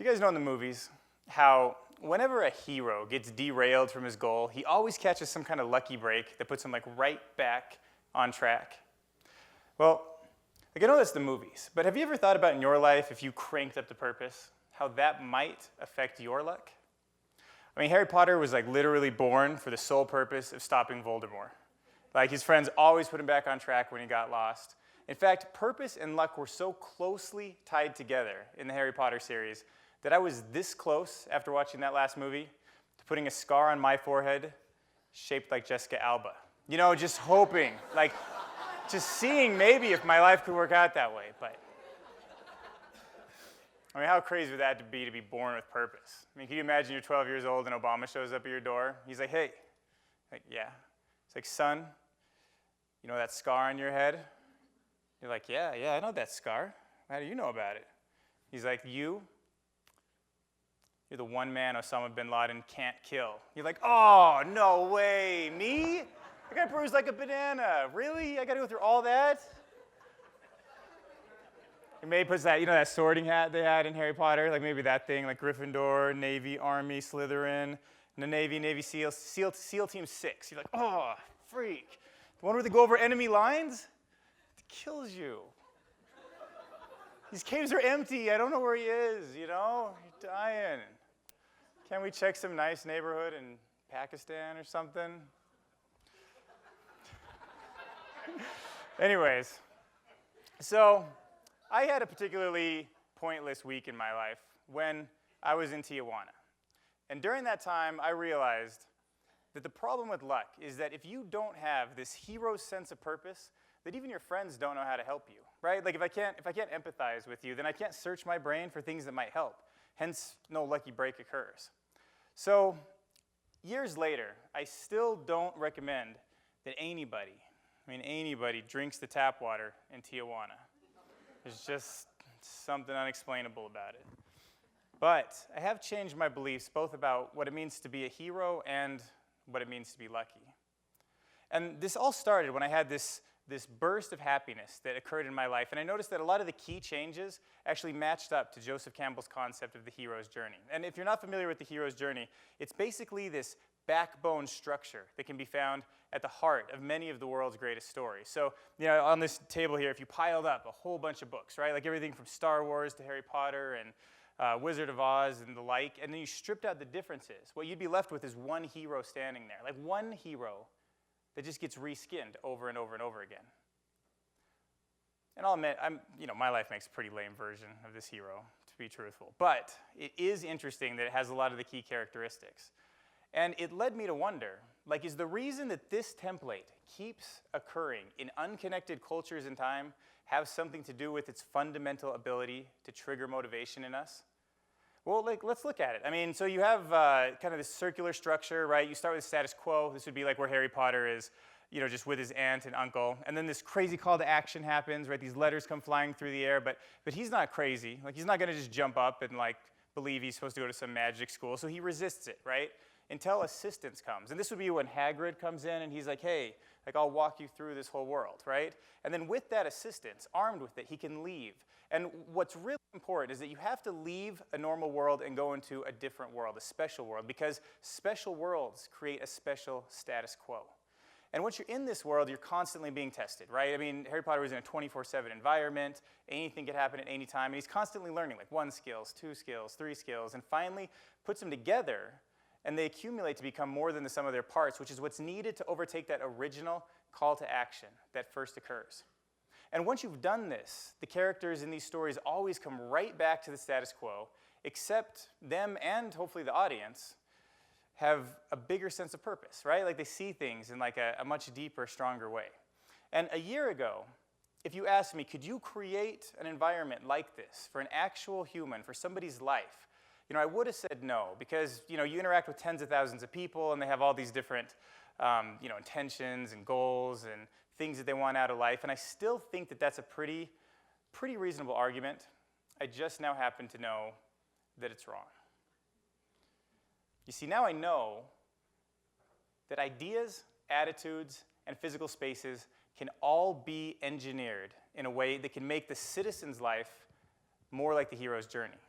You guys know in the movies how whenever a hero gets derailed from his goal, he always catches some kind of lucky break that puts him like right back on track. Well, I know that's the movies, but have you ever thought about in your life, if you cranked up the purpose, how that might affect your luck? I mean, Harry Potter was like literally born for the sole purpose of stopping Voldemort. Like his friends always put him back on track when he got lost. In fact, purpose and luck were so closely tied together in the Harry Potter series that I was this close after watching that last movie to putting a scar on my forehead shaped like Jessica Alba. You know, just hoping, like, just seeing maybe if my life could work out that way. But I mean, how crazy would that be to be born with purpose? I mean, can you imagine you're 12 years old and Obama shows up at your door? He's like, hey. Like, yeah. It's like, son, you know that scar on your head? You're like, yeah, I know that scar. How do you know about it? He's like, you're the one man Osama bin Laden can't kill. You're like, oh, no way, me? I got bruised like a banana. Really? I got to go through all that? And maybe puts that, you know, that sorting hat they had in Harry Potter, like maybe that thing, like Gryffindor, Navy, Army, Slytherin, and the Navy SEAL Team 6. You're like, oh, freak. The one where they go over enemy lines? It kills you. These caves are empty. I don't know where he is, you know? You're dying. Can't we check some nice neighborhood in Pakistan or something? Anyways, so I had a particularly pointless week in my life when I was in Tijuana. And during that time, I realized that the problem with luck is that if you don't have this hero sense of purpose, that even your friends don't know how to help you, right? Like if I can't empathize with you, then I can't search my brain for things that might help. Hence, no lucky break occurs. So years later, I still don't recommend that anybody drinks the tap water in Tijuana. There's just something unexplainable about it. But I have changed my beliefs both about what it means to be a hero and what it means to be lucky. And this all started when I had this burst of happiness that occurred in my life. And I noticed that a lot of the key changes actually matched up to Joseph Campbell's concept of the hero's journey. And if you're not familiar with the hero's journey, it's basically this backbone structure that can be found at the heart of many of the world's greatest stories. So, you know, on this table here, if you piled up a whole bunch of books, right, like everything from Star Wars to Harry Potter and Wizard of Oz and the like, and then you stripped out the differences, what you'd be left with is one hero standing there, like one hero that just gets reskinned over and over and over again. And I'll admit, my life makes a pretty lame version of this hero, to be truthful. But it is interesting that it has a lot of the key characteristics. And it led me to wonder, like, is the reason that this template keeps occurring in unconnected cultures and time have something to do with its fundamental ability to trigger motivation in us? Well, let's look at it. I mean, so you have kind of this circular structure, right? You start with status quo. This would be like where Harry Potter is, you know, just with his aunt and uncle. And then this crazy call to action happens, right? These letters come flying through the air, but he's not crazy. Like, he's not going to just jump up and, like, believe he's supposed to go to some magic school. So he resists it, right? Until assistance comes. And this would be when Hagrid comes in and he's like, hey, like, I'll walk you through this whole world, right? And then with that assistance, armed with it, he can leave. And what's really important is that you have to leave a normal world and go into a different world, a special world, because special worlds create a special status quo. And once you're in this world, you're constantly being tested, right? I mean, Harry Potter was in a 24/7 environment. Anything could happen at any time. And he's constantly learning, like, 1 skill, 2 skills, 3 skills, and finally puts them together, and they accumulate to become more than the sum of their parts, which is what's needed to overtake that original call to action that first occurs. And once you've done this, the characters in these stories always come right back to the status quo, except them and hopefully the audience have a bigger sense of purpose, right? Like, they see things in like a much deeper, stronger way. And a year ago, if you asked me, could you create an environment like this for an actual human, for somebody's life? You know, I would have said no, because, you know, you interact with tens of thousands of people and they have all these different, intentions and goals and things that they want out of life. And I still think that that's a pretty reasonable argument. I just now happen to know that it's wrong. You see, now I know that ideas, attitudes, and physical spaces can all be engineered in a way that can make the citizen's life more like the hero's journey.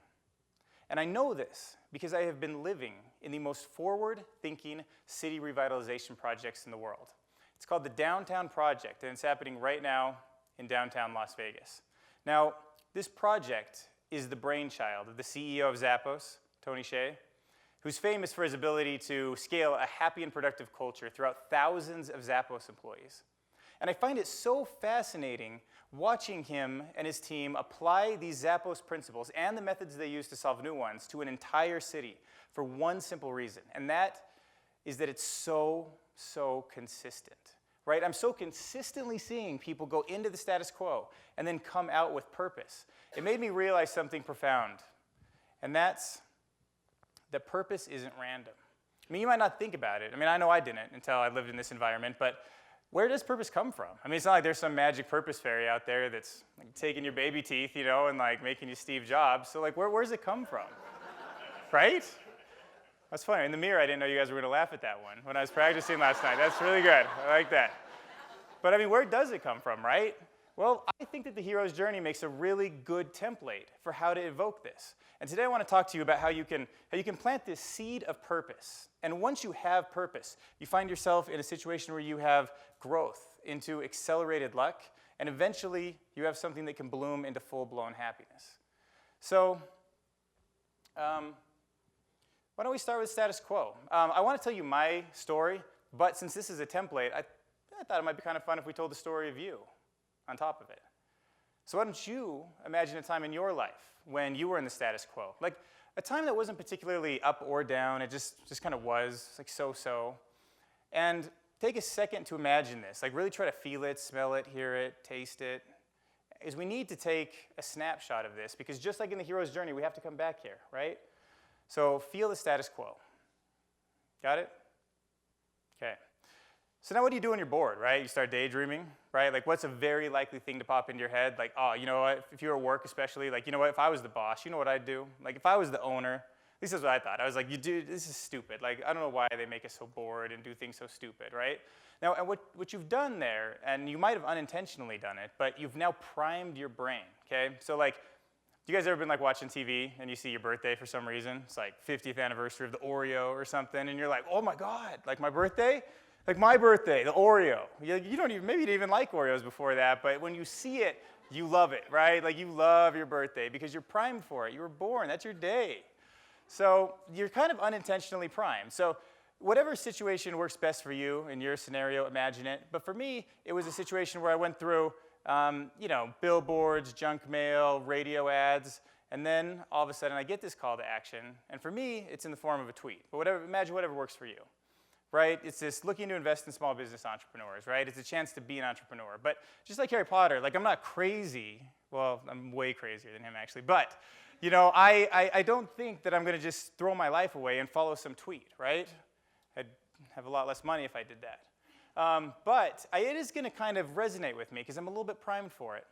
And I know this because I have been living in the most forward-thinking city revitalization projects in the world. It's called the Downtown Project, and it's happening right now in downtown Las Vegas. Now, this project is the brainchild of the CEO of Zappos, Tony Hsieh, who's famous for his ability to scale a happy and productive culture throughout thousands of Zappos employees. And I find it so fascinating watching him and his team apply these Zappos principles and the methods they use to solve new ones to an entire city for one simple reason, and that is that it's so consistent, right? I'm so consistently seeing people go into the status quo and then come out with purpose. It made me realize something profound, and that's that purpose isn't random. I mean, you might not think about it. I mean, I know I didn't until I lived in this environment, but where does purpose come from? I mean, it's not like there's some magic purpose fairy out there that's like taking your baby teeth, you know, and like making you Steve Jobs. So like, where does it come from, right? That's funny. In the mirror, I didn't know you guys were going to laugh at that one when I was practicing last night. That's really good. I like that. But I mean, where does it come from, right? Well, I think that the hero's journey makes a really good template for how to evoke this. And today I want to talk to you about how you can plant this seed of purpose. And once you have purpose, you find yourself in a situation where you have growth into accelerated luck, and eventually you have something that can bloom into full-blown happiness. So, why don't we start with status quo? I want to tell you my story, but since this is a template, I thought it might be kind of fun if we told the story of you on top of it. So why don't you imagine a time in your life when you were in the status quo? Like a time that wasn't particularly up or down, it just kind of was, like so-so. And take a second to imagine this. Like really try to feel it, smell it, hear it, taste it. Is we need to take a snapshot of this because just like in the hero's journey, we have to come back here, right? So feel the status quo. Got it? Okay. So now what do you do when you're bored, right? You start daydreaming, right? Like what's a very likely thing to pop into your head? Like, oh, you know what? If you're at work especially, like, you know what? If I was the boss, you know what I'd do? Like if I was the owner, at least that's what I thought. I was like, this is stupid. Like, I don't know why they make us so bored and do things so stupid, right? Now, and what you've done there, and you might have unintentionally done it, but you've now primed your brain, okay? So like, you guys ever been like watching TV and you see your birthday for some reason? It's like 50th anniversary of the Oreo or something, and you're like, oh my God, like my birthday? Like my birthday, the Oreo. You don't even, maybe you didn't even like Oreos before that, but when you see it, you love it, right? Like you love your birthday because you're primed for it. You were born, that's your day. So you're kind of unintentionally primed. So whatever situation works best for you in your scenario, imagine it. But for me, it was a situation where I went through, billboards, junk mail, radio ads, and then all of a sudden I get this call to action. And for me, it's in the form of a tweet. But imagine whatever works for you. Right? It's this looking to invest in small business entrepreneurs, right? It's a chance to be an entrepreneur. But just like Harry Potter, like I'm not crazy. Well, I'm way crazier than him actually. But, you know, I don't think that I'm going to just throw my life away and follow some tweet, right? I'd have a lot less money if I did that. But it is going to kind of resonate with me because I'm a little bit primed for it.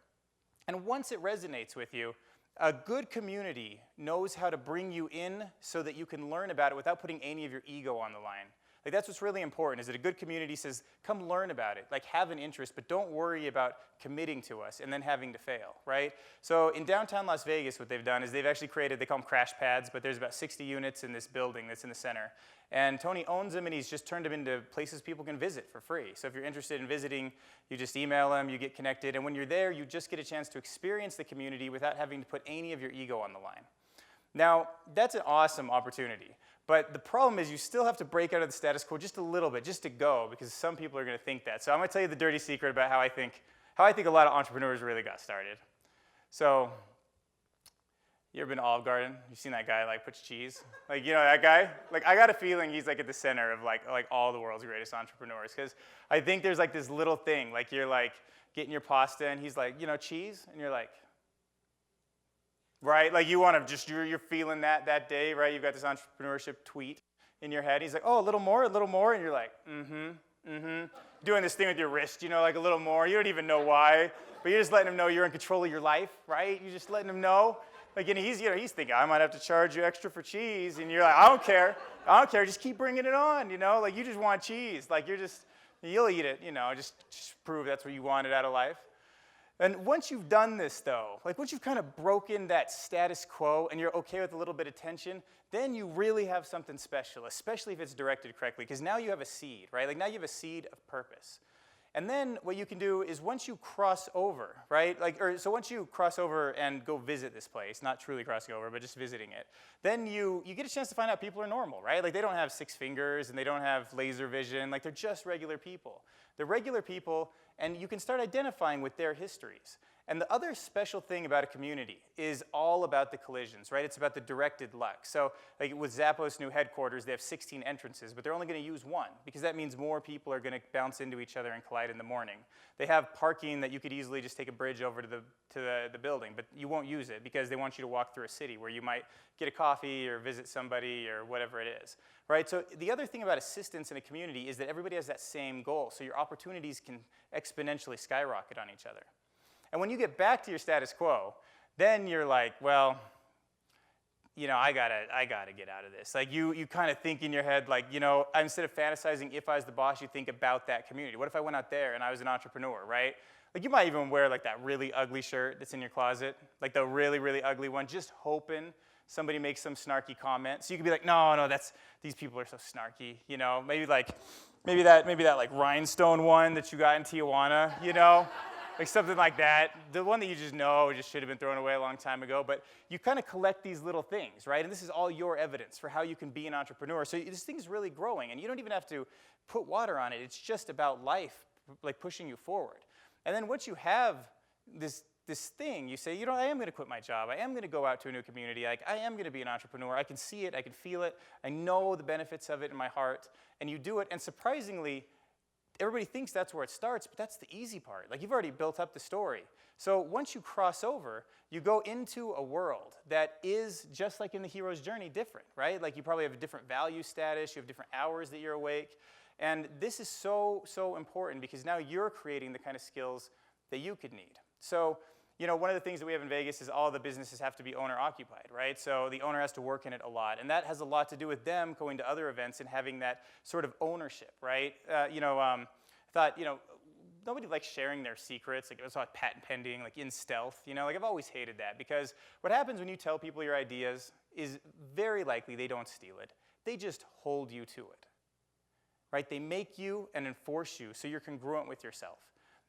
And once it resonates with you, a good community knows how to bring you in so that you can learn about it without putting any of your ego on the line. Like that's what's really important, is that a good community says, come learn about it. Like have an interest, but don't worry about committing to us and then having to fail, right? So in downtown Las Vegas, what they've done is they've actually created, they call them crash pads, but there's about 60 units in this building that's in the center. And Tony owns them, and he's just turned them into places people can visit for free. So if you're interested in visiting, you just email him, you get connected, and when you're there, you just get a chance to experience the community without having to put any of your ego on the line. Now, that's an awesome opportunity. But the problem is you still have to break out of the status quo just a little bit, just to go, because some people are going to think that. So I'm going to tell you the dirty secret about how I think a lot of entrepreneurs really got started. So you ever been to Olive Garden? You've seen that guy like puts cheese? Like, you know that guy? Like I got a feeling he's like at the center of like all the world's greatest entrepreneurs, because I think there's like this little thing, like you're like getting your pasta and he's like, you know, cheese? And you're like, right? Like you want to just, you're feeling that day, right? You've got this entrepreneurship tweet in your head. He's like, oh, a little more, and you're like, doing this thing with your wrist, you know, like a little more. You don't even know why, but you're just letting him know you're in control of your life, right? You're just letting him know. Like, and he's thinking, I might have to charge you extra for cheese, and you're like, I don't care, just keep bringing it on, you know? Like, you just want cheese. Like, you'll eat it, you know, just prove that's what you wanted out of life. And once you've done this, though, like once you've kind of broken that status quo and you're okay with a little bit of tension, then you really have something special, especially if it's directed correctly, because now you have a seed, right? Like now you have a seed of purpose. And then what you can do is once you cross over, right? So once you cross over and go visit this place, not truly crossing over, but just visiting it, then you get a chance to find out people are normal, right? Like they don't have 6 fingers and they don't have laser vision. Like they're just regular people. They're regular people, and you can start identifying with their histories. And the other special thing about a community is all about the collisions, right? It's about the directed luck. So like with Zappos' new headquarters, they have 16 entrances, but they're only going to use 1 because that means more people are going to bounce into each other and collide in the morning. They have parking that you could easily just take a bridge over to the building, but you won't use it because they want you to walk through a city where you might get a coffee or visit somebody or whatever it is, right? So the other thing about assistance in a community is that everybody has that same goal, so your opportunities can exponentially skyrocket on each other. And when you get back to your status quo, then you're like, well, you know, I gotta get out of this. Like you kind of think in your head, like, you know, instead of fantasizing if I was the boss, you think about that community. What if I went out there and I was an entrepreneur, right? Like you might even wear like that really ugly shirt that's in your closet, like the really, really ugly one, just hoping somebody makes some snarky comment. So you could be like, no, these people are so snarky, you know? Maybe that like rhinestone one that you got in Tijuana, you know? Like something like that. The one that you just know just should have been thrown away a long time ago. But you kind of collect these little things, right? And this is all your evidence for how you can be an entrepreneur. So this thing's really growing, and you don't even have to put water on it. It's just about life, like pushing you forward. And then once you have this thing, you say, you know, I am going to quit my job. I am going to go out to a new community. Like, I am going to be an entrepreneur. I can see it. I can feel it. I know the benefits of it in my heart. And you do it, and surprisingly, everybody thinks that's where it starts, but that's the easy part. Like, you've already built up the story. So once you cross over, you go into a world that is, just like in the hero's journey, different, right? Like, you probably have a different value status. You have different hours that you're awake. And this is so, so important because now you're creating the kind of skills that you could need. So, you know, one of the things that we have in Vegas is all the businesses have to be owner-occupied, right? So the owner has to work in it a lot. And that has a lot to do with them going to other events and having that sort of ownership, right? I thought, you know, nobody likes sharing their secrets. Like, it was like patent pending, like in stealth, you know? Like, I've always hated that because what happens when you tell people your ideas is very likely they don't steal it. They just hold you to it, right? They make you and enforce you so you're congruent with yourself.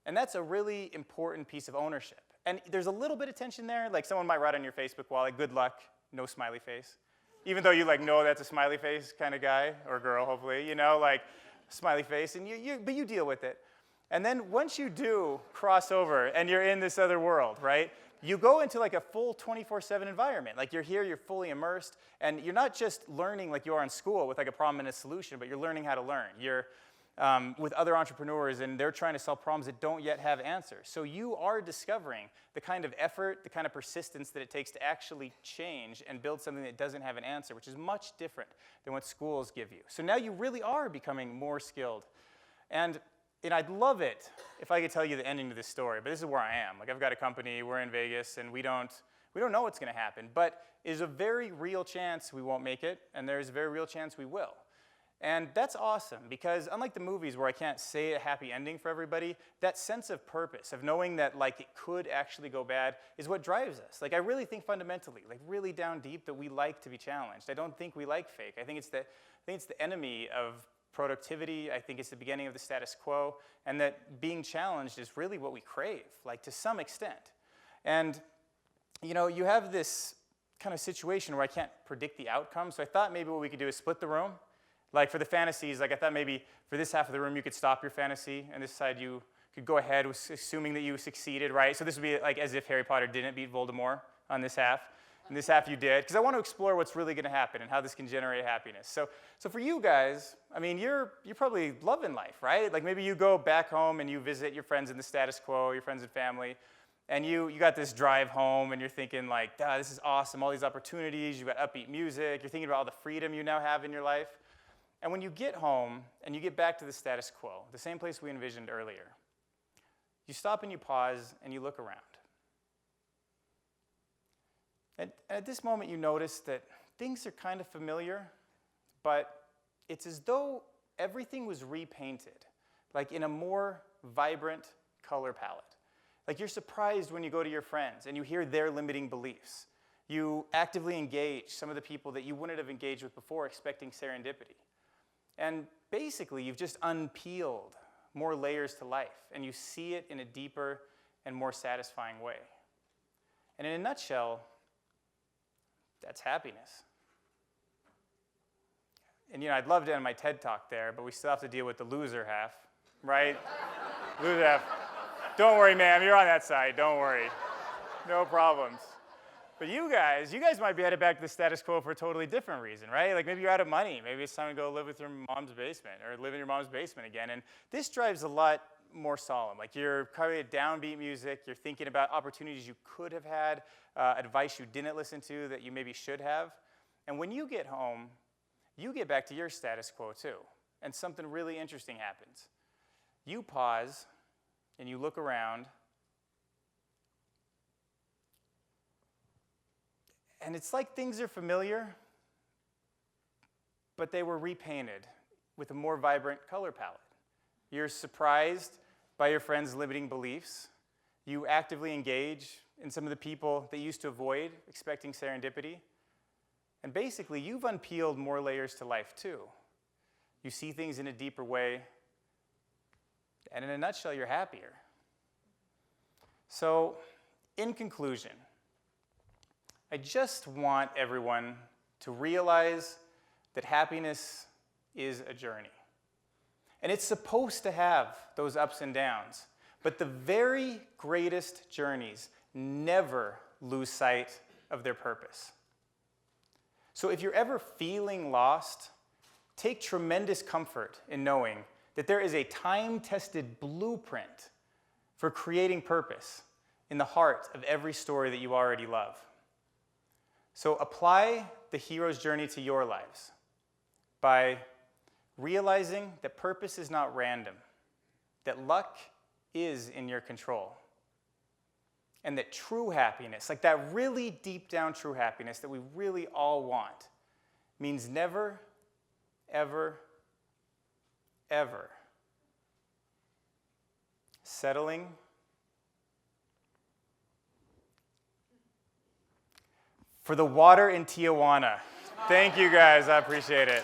And that's a really important piece of ownership. And there's a little bit of tension there. Like, someone might write on your Facebook wall, like, good luck, no smiley face. Even though you, like, know that's a smiley face kind of guy, or girl, hopefully, you know, like, smiley face, and but you deal with it. And then once you do cross over and you're in this other world, right, you go into, like, a full 24/7 environment. Like, you're here, you're fully immersed, and you're not just learning like you are in school with, like, a problem and a solution, but you're learning how to learn. You're with other entrepreneurs, and they're trying to solve problems that don't yet have answers. So you are discovering the kind of effort, the kind of persistence that it takes to actually change and build something that doesn't have an answer, which is much different than what schools give you. So now you really are becoming more skilled. And I'd love it if I could tell you the ending to this story, but this is where I am. Like, I've got a company, we're in Vegas, and we don't know what's going to happen. But there's a very real chance we won't make it, and there's a very real chance we will. And that's awesome because unlike the movies where I can't say a happy ending for everybody, that sense of purpose, of knowing that, like, it could actually go bad is what drives us. Like, I really think fundamentally, like, really down deep, that we like to be challenged. I don't think we like fake. I think it's the enemy of productivity. I think it's the beginning of the status quo, and that being challenged is really what we crave, like, to some extent. And, you know, you have this kind of situation where I can't predict the outcome, so I thought maybe what we could do is split the room. Like, for the fantasies, like, I thought maybe for this half of the room you could stop your fantasy, and this side you could go ahead, assuming that you succeeded, right? So this would be like as if Harry Potter didn't beat Voldemort on this half, and this half you did, because I want to explore what's really going to happen and how this can generate happiness. So for you guys, I mean, you're probably loving life, right? Like, maybe you go back home and you visit your friends in the status quo, your friends and family, and you got this drive home, and you're thinking, like, this is awesome, all these opportunities, you've got upbeat music, you're thinking about all the freedom you now have in your life. And when you get home and you get back to the status quo, the same place we envisioned earlier, you stop and you pause and you look around. And at this moment you notice that things are kind of familiar, but it's as though everything was repainted, like in a more vibrant color palette. Like you're surprised when you go to your friends and you hear their limiting beliefs. You actively engage some of the people that you wouldn't have engaged with before expecting serendipity. And basically, you've just unpeeled more layers to life, and you see it in a deeper and more satisfying way. And in a nutshell, that's happiness. And I'd love to end my TED Talk there, but we still have to deal with the loser half, right? Loser half. Don't worry, ma'am, you're on that side, don't worry. No problems. But you guys might be headed back to the status quo for a totally different reason, right? Like maybe you're out of money. Maybe it's time to go live with your mom's basement or live in your mom's basement again. And this drives a lot more solemn. Like you're probably at downbeat music. You're thinking about opportunities you could have had, advice you didn't listen to that you maybe should have. And when you get home, you get back to your status quo too. And something really interesting happens. You pause and you look around. And it's like things are familiar, but they were repainted with a more vibrant color palette. You're surprised by your friends' limiting beliefs. You actively engage in some of the people that you used to avoid, expecting serendipity. And basically, you've unpeeled more layers to life, too. You see things in a deeper way. And in a nutshell, you're happier. So, in conclusion, I just want everyone to realize that happiness is a journey. And it's supposed to have those ups and downs. But the very greatest journeys never lose sight of their purpose. So if you're ever feeling lost, take tremendous comfort in knowing that there is a time-tested blueprint for creating purpose in the heart of every story that you already love. So apply the hero's journey to your lives by realizing that purpose is not random, that luck is in your control, and that true happiness, like that really deep down true happiness that we really all want, means never, ever, ever settling for the water in Tijuana. Thank you guys, I appreciate it.